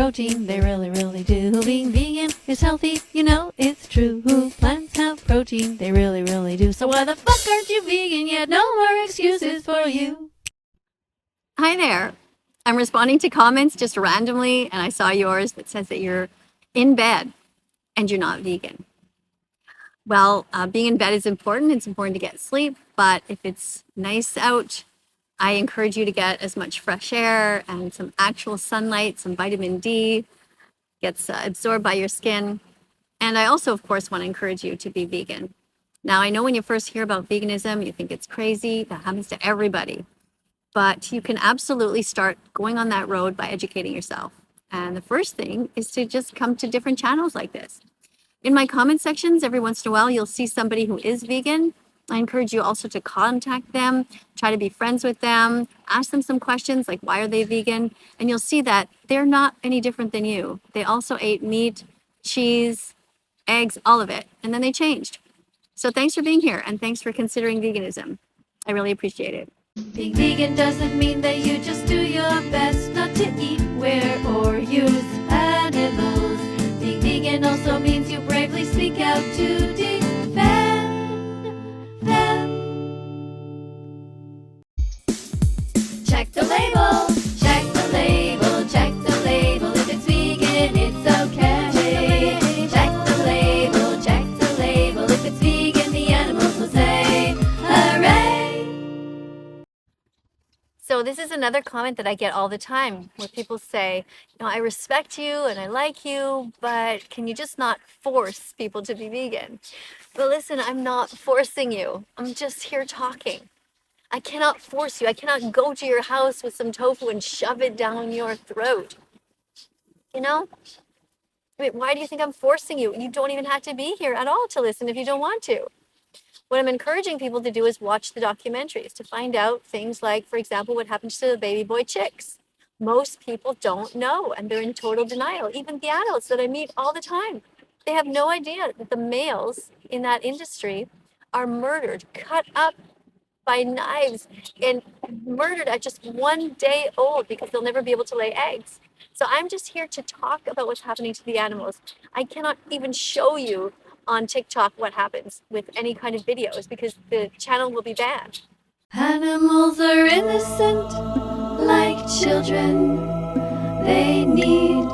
protein, they really, really do. Being vegan is healthy, you know it's true. Plants have protein, they really, really do. So why the fuck aren't you vegan yet? No more excuses for you. Hi there. I'm responding to comments just randomly, and I saw yours that says that you're in bed and you're not vegan. Well, being in bed is important. It's important to get sleep, but if it's nice out, I encourage you to get as much fresh air and some actual sunlight, some vitamin D gets absorbed by your skin. And I also, of course, want to encourage you to be vegan. Now, I know when you first hear about veganism, you think it's crazy. That happens to everybody. But you can absolutely start going on that road by educating yourself. And the first thing is to just come to different channels like this. In my comment sections, every once in a while, you'll see somebody who is vegan. I encourage you also to contact them, try to be friends with them, ask them some questions like, why are they vegan? And you'll see that they're not any different than you. They also ate meat, cheese, eggs, all of it, and then they changed. So thanks for being here, and thanks for considering veganism. I really appreciate it. Being vegan doesn't mean that you just do your best not to eat, wear, or use animals. Being vegan also means you bravely speak out to defend them. Check the label, check the label, check the label. If it's vegan, it's okay. Check the label, check the label. If it's vegan, the animals will say, hooray! So this is another comment that I get all the time where people say, you know, I respect you and I like you, but can you just not force people to be vegan? But listen, I'm not forcing you. I'm just here talking. I cannot force you. I cannot go to your house with some tofu and shove it down your throat. You know? I mean, why do you think I'm forcing you? You don't even have to be here at all to listen if you don't want to. What I'm encouraging people to do is watch the documentaries to find out things like, for example, what happens to the baby boy chicks. Most people don't know, and they're in total denial. Even the adults that I meet all the time, they have no idea that the males in that industry are murdered, cut up by knives, and murdered at just 1 day old because they'll never be able to lay eggs. So I'm just here to talk about what's happening to the animals. I cannot even show you on TikTok what happens with any kind of videos because the channel will be banned. Animals are innocent, like children. They need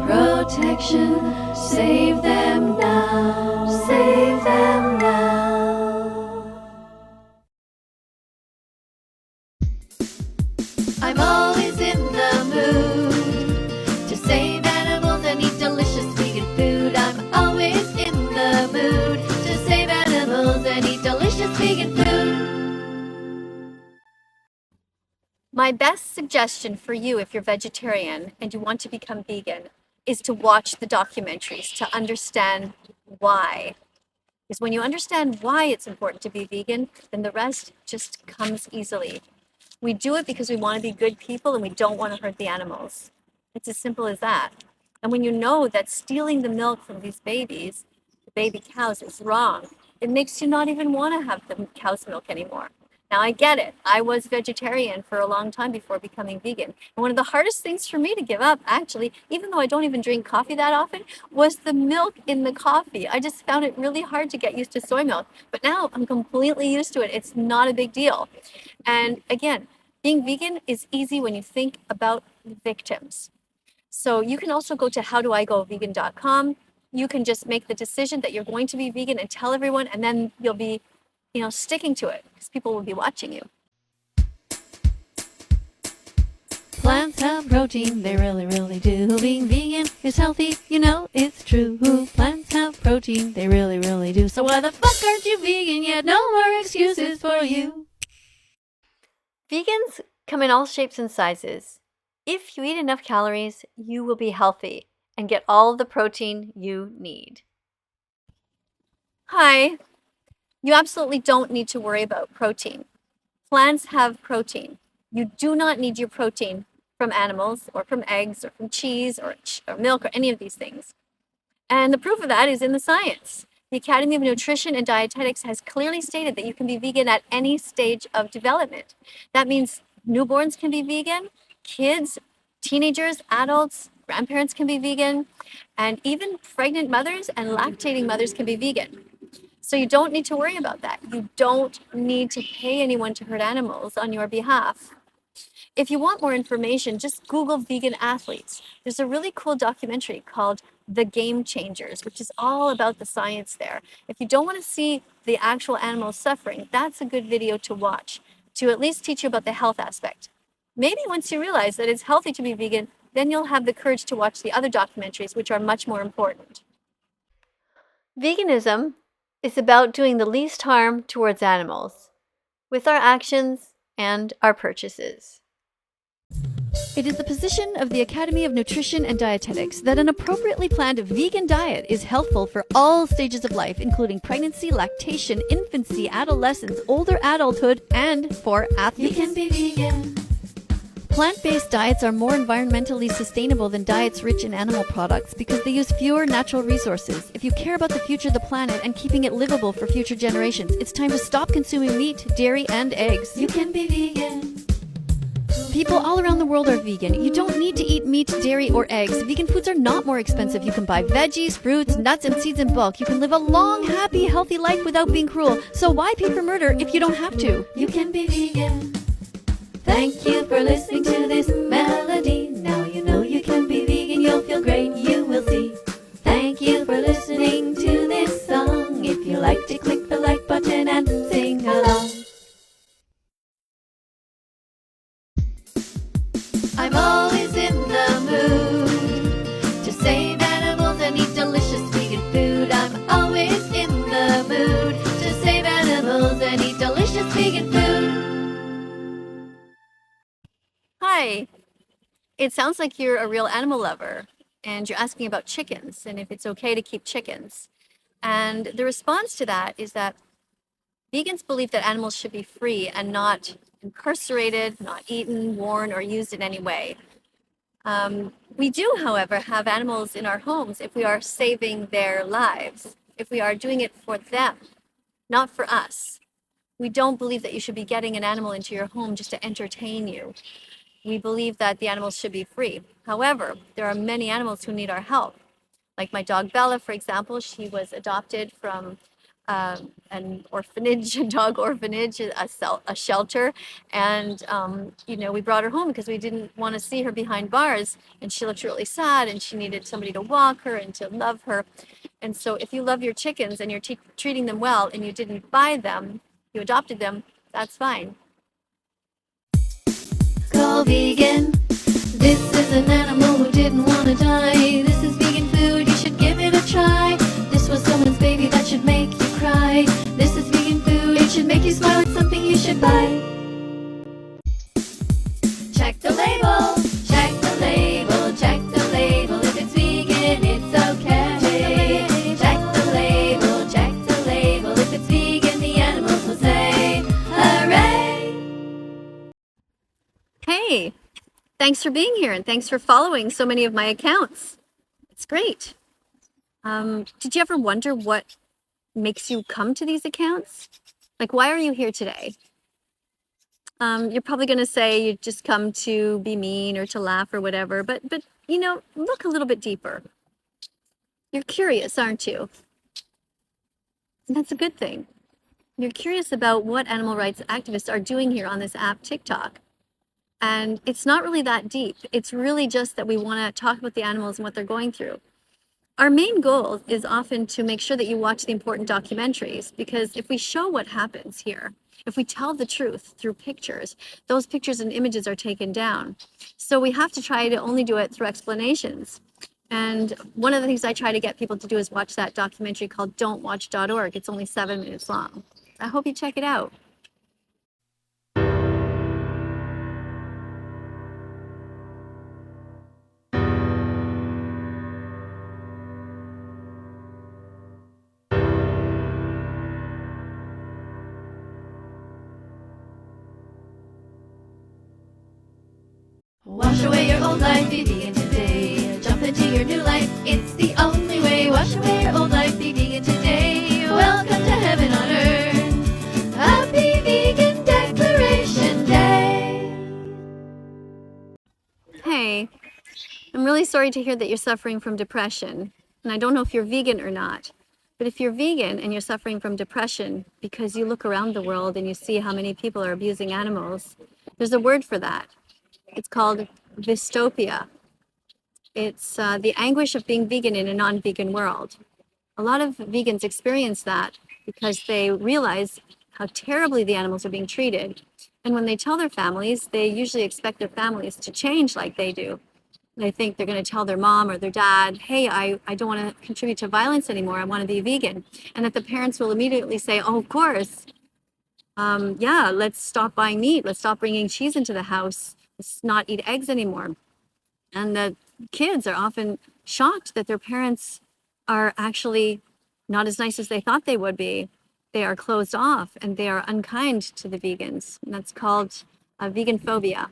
protection. Save them now, save them now. I'm always in the mood to save animals and eat delicious vegan food. I'm always in the mood to save animals and eat delicious vegan food. My best suggestion for you if you're vegetarian and you want to become vegan is to watch the documentaries to understand why. Because when you understand why it's important to be vegan, then the rest just comes easily. We do it because we want to be good people and we don't want to hurt the animals. It's as simple as that. And when you know that stealing the milk from these babies, the baby cows, is wrong, it makes you not even want to have the cow's milk anymore. Now, I get it. I was vegetarian for a long time before becoming vegan. And one of the hardest things for me to give up, actually, even though I don't even drink coffee that often, was the milk in the coffee. I just found it really hard to get used to soy milk. But now I'm completely used to it. It's not a big deal. And again, being vegan is easy when you think about victims. So you can also go to howdoigovegan.com. You can just make the decision that you're going to be vegan and tell everyone, and then you'll be, sticking to it because people will be watching you. Plants have protein, they really, really do. Being vegan is healthy, you know it's true. Plants have protein, they really, really do. So why the fuck aren't you vegan yet? No more excuses for you. Vegans come in all shapes and sizes. If you eat enough calories, you will be healthy and get all the protein you need. Hi. You absolutely don't need to worry about protein. Plants have protein. You do not need your protein from animals or from eggs or from cheese or milk or any of these things. And the proof of that is in the science. The Academy of Nutrition and Dietetics has clearly stated that you can be vegan at any stage of development. That means newborns can be vegan, kids, teenagers, adults, grandparents can be vegan, and even pregnant mothers and lactating mothers can be vegan. So you don't need to worry about that. You don't need to pay anyone to hurt animals on your behalf. If you want more information, just Google vegan athletes. There's a really cool documentary called The Game Changers, which is all about the science there. If you don't want to see the actual animals suffering, that's a good video to watch to at least teach you about the health aspect. Maybe once you realize that it's healthy to be vegan, then you'll have the courage to watch the other documentaries, which are much more important. Veganism is about doing the least harm towards animals with our actions and our purchases. It is the position of the Academy of Nutrition and Dietetics that an appropriately planned vegan diet is healthful for all stages of life, including pregnancy, lactation, infancy, adolescence, older adulthood, and for athletes. You can be vegan. Plant-based diets are more environmentally sustainable than diets rich in animal products because they use fewer natural resources. If you care about the future of the planet and keeping it livable for future generations, it's time to stop consuming meat, dairy, and eggs. You can be vegan. People all around the world are vegan. You don't need to eat meat, dairy, or eggs. Vegan foods are not more expensive. You can buy veggies, fruits, nuts, and seeds in bulk. You can live a long, happy, healthy life without being cruel. So why pay for murder if you don't have to? You can be vegan. Thank you for listening to this melody. Now you know you can be vegan. You'll feel great, you will see. Thank you for listening to this song. If you liked it, click the like button and sing along. I'm always in the mood to save animals and eat delicious vegan food. I'm always in the mood to save animals and eat delicious vegan food. Hi. It sounds like you're a real animal lover and you're asking about chickens and if it's okay to keep chickens. And the response to that is that vegans believe that animals should be free and not incarcerated, not eaten, worn, or used in any way. We do, however, have animals in our homes if we are saving their lives, if we are doing it for them, not for us. We don't believe that you should be getting an animal into your home just to entertain you. We believe that the animals should be free. However, there are many animals who need our help. Like my dog Bella, for example, she was adopted from an orphanage, a dog orphanage, a shelter. And, we brought her home because we didn't want to see her behind bars. And she looked really sad and she needed somebody to walk her and to love her. And so if you love your chickens and you're treating them well and you didn't buy them, you adopted them, that's fine. Go vegan. This is an animal who didn't want to die. This is vegan food, you should give it a try. This was someone's baby that should make you cry. This is vegan food, it should make you smile. It's something you should buy. Check the label, check the label, check the label. If it's vegan, it's okay. Check the label, check the label. If it's vegan, the animals will say, hooray! Hey, thanks for being here and thanks for following so many of my accounts. It's great. Did you ever wonder what makes you come to these accounts? Like, why are you here today? You're probably going to say you just come to be mean or to laugh or whatever, but look a little bit deeper. You're curious, aren't you? And that's a good thing. You're curious about what animal rights activists are doing here on this app, TikTok. And it's not really that deep. It's really just that we want to talk about the animals and what they're going through. Our main goal is often to make sure that you watch the important documentaries, because if we show what happens here, if we tell the truth through pictures, those pictures and images are taken down. So we have to try to only do it through explanations. And one of the things I try to get people to do is watch that documentary called don'twatch.org. It's only 7 minutes long. I hope you check it out. Wash away your old life, be vegan today. Jump into your new life, it's the only way. Wash away your old life, be vegan today. Welcome to heaven on earth. Happy Vegan Declaration Day. Hey, I'm really really sorry to hear that you're suffering from depression. And I don't know if you're vegan or not, but if you're vegan and you're suffering from depression because you look around the world and you see how many people are abusing animals, there's a word for that. It's called dystopia. It's the anguish of being vegan in a non-vegan world. A lot of vegans experience that because they realize how terribly the animals are being treated. And when they tell their families, they usually expect their families to change like they do. They think they're going to tell their mom or their dad, hey, I don't want to contribute to violence anymore. I want to be vegan. And that the parents will immediately say, oh, of course. Yeah, let's stop buying meat. Let's stop bringing cheese into the house. Let's not eat eggs anymore. And the kids are often shocked that their parents are actually not as nice as they thought they would be. They are closed off and they are unkind to the vegans. And that's called veganphobia.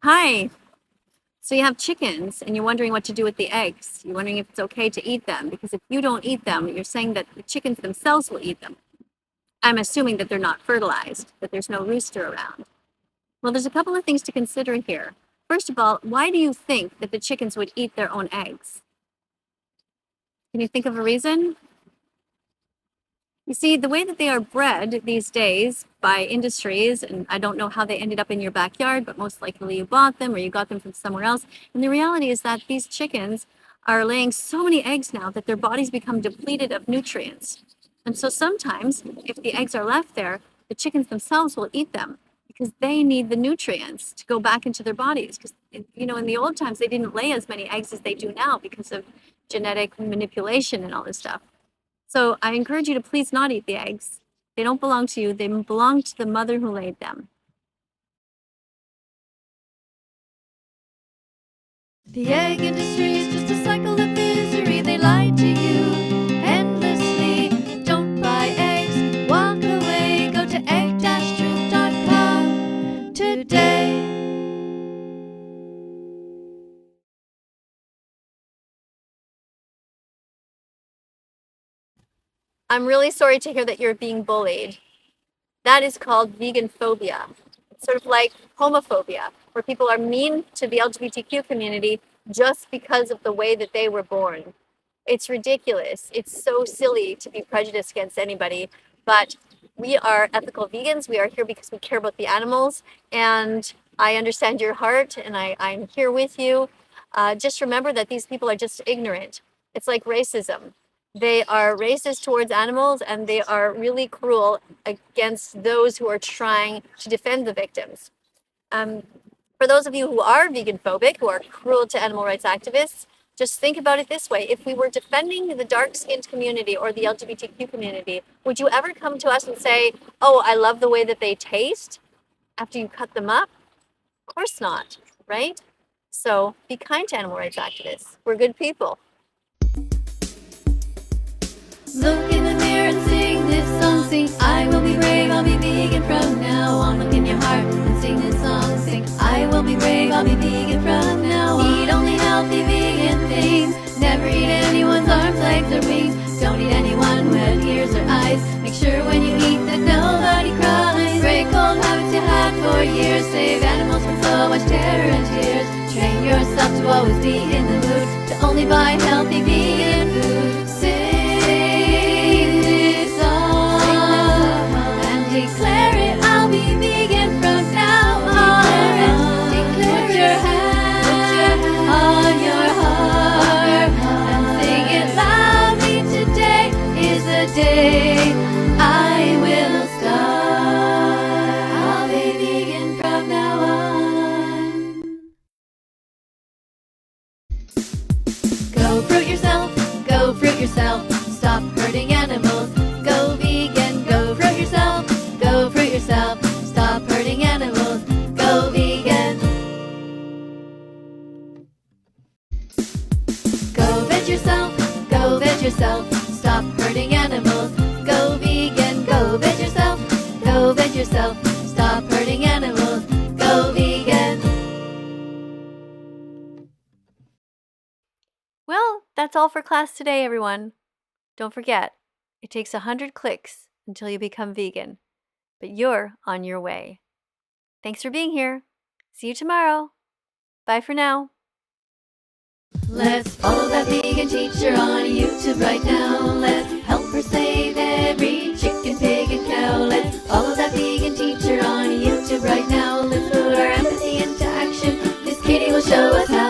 Hi. So you have chickens and you're wondering what to do with the eggs. You're wondering if it's okay to eat them, because if you don't eat them, you're saying that the chickens themselves will eat them. I'm assuming that they're not fertilized, that there's no rooster around. Well, there's a couple of things to consider here. First of all, why do you think that the chickens would eat their own eggs? Can you think of a reason? You see, the way that they are bred these days by industries, and I don't know how they ended up in your backyard, but most likely you bought them or you got them from somewhere else. And the reality is that these chickens are laying so many eggs now that their bodies become depleted of nutrients. And so sometimes, if the eggs are left there, the chickens themselves will eat them because they need the nutrients to go back into their bodies. Because, you know, in the old times, they didn't lay as many eggs as they do now because of genetic manipulation and all this stuff. So I encourage you to please not eat the eggs. They don't belong to you. They belong to the mother who laid them. The egg industry is just a cycle of misery. They lie to you endlessly. Don't buy eggs, walk away. Go to egg-truth.com today. I'm really sorry to hear that you're being bullied. That is called veganphobia. It's sort of like homophobia, where people are mean to the LGBTQ community just because of the way that they were born. It's ridiculous. It's so silly to be prejudiced against anybody, but we are ethical vegans. We are here because we care about the animals, and I understand your heart, and I'm here with you. Just remember that these people are just ignorant. It's like racism. They are racist towards animals, and they are really cruel against those who are trying to defend the victims. For those of you who are vegan phobic, who are cruel to animal rights activists, just think about it this way. If we were defending the dark-skinned community or the LGBTQ community, would you ever come to us and say, oh, I love the way that they taste after you cut them up? Of course not, right? So be kind to animal rights activists. We're good people. Look in the mirror and sing this song. Sing, I will be brave, I'll be vegan from now on. Look in your heart and sing this song. Sing, I will be brave, I'll be vegan from now on. Eat only healthy vegan things. Never eat anyone's arms, legs, or wings. Don't eat anyone who has ears or eyes. Make sure when you eat that nobody cries. Break old habits you had for years. Save animals from so much terror and tears. Train yourself to always be in the mood to only buy healthy vegan food. Declare it, I'll be vegan from now on. Declare put your hand on your heart and sing it loudly. Today is the day I will start. I'll be vegan from now on. Go fruit yourself, go fruit yourself. Stop hurting animals. Go vegan, go fruit yourself. Go fruit yourself, stop hurting animals. Go yourself, stop hurting animals. Go vegan, go veg yourself, go veg yourself, stop hurting animals. Go vegan. Well, that's all for class today, everyone. Don't forget, it takes 100 clicks until you become vegan, but you're on your way. Thanks for being here. See you tomorrow. Bye for now. Let's follow that vegan teacher on YouTube right now. Let's help her save every chicken, pig, and cow. Let's follow that vegan teacher on YouTube right now. Let's put our empathy into action. Miss KADIE will show us how.